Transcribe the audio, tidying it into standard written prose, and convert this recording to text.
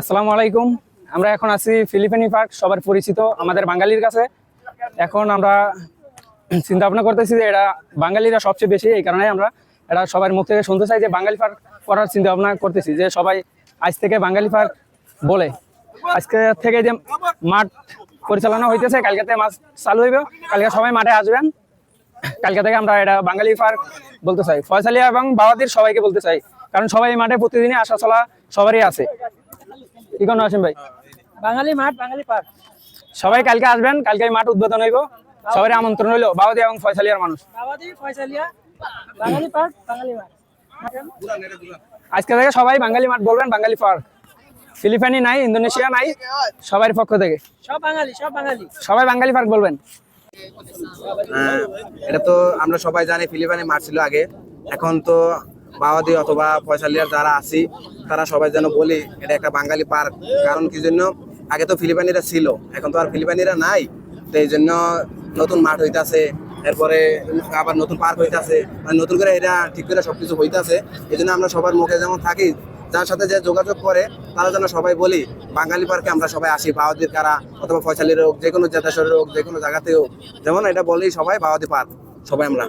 আসসালামু আলাইকুম। আমরা এখন আছি ফিলিপাইনি পার্ক, সবার পরিচিত আমাদের বাঙালির কাছে। এখন আমরা চিন্তা ভাবনা করতেছি যে এটা বাঙালিরা সবচেয়ে বেশি, এই কারণে আমরা এটা সবার মুখ থেকে শুনতে চাই যে বাঙালি পার্ক করার চিন্তা ভাবনা করতেছি, যে সবাই আজ থেকে বাঙালি পার্ক বলে। আজকে থেকে যে মাঠ পরিচালনা হইতেছে, কালকে থেকে মাছ চালু হইবে, কালকে সবাই মাঠে আসবেন। কালকে থেকে আমরা এটা বাঙালি পার্ক বলতে চাই, ফয়সালিয়া এবং বাওয়াদির সবাইকে বলতে চাই, কারণ সবাই এই মাঠে প্রতিদিনই আসা চলা সবারই আছে। কি কোন আসেন ভাই, বাঙালি মাঠ বাঙালি পার্ক। সবাই কালকে আসবেন, কালকে এই মাঠ উদ্বোধন হইব, সবারই আমন্ত্রণ হইলো, বাওয়াদি এবং ফয়সালিয়ার মানুষ। বাবাদি ফয়সালিয়া বাঙালি পার্ক বাঙালি মাঠ। আজকে থেকে সবাই বাঙালি মাঠ বলবেন, বাঙালি পার্ক। ফিলিপাইনি নাই, ইন্দোনেশিয়া নাই, সবার পক্ষ থেকে সব বাঙালি সব বাঙালি সবাই বাঙালি পার্ক বলবেন। এটা তো আমরা সবাই জানি ফিলিপাইনে মাঠ ছিল আগে, এখন তো বাওয়াদি অথবা ফয়সালিয়ার যারা আছি তারা সবাই যেন বলি এটা একটা বাঙালি পার্ক। কারণ কি জন্য, আগে তো ফিলিপাইনিরা ছিল, এখন তো আর ফিলিপাইনিরা নাই, তো এই জন্য নতুন মাঠ হইতাছে, এরপরে আবার নতুন পার্ক হইতাছে, মানে নতুন করে এটা ঠিক করে সবকিছু হইতাছে। এই জন্য আমরা সবার মুখে যেমন থাকি, যার সাথে যে যোগাযোগ করে তারা যেন সবাই বলি বাঙালি পার্কে আমরা সবাই আসি, বাওয়াদির কারা অথবা ফয়সালির হোক, যে কোনো জেতাশরের হোক, যে কোনো জায়গাতে হোক, যেমন এটা বলি সবাই বাওয়াদি পার্ক, সবাই আমরা।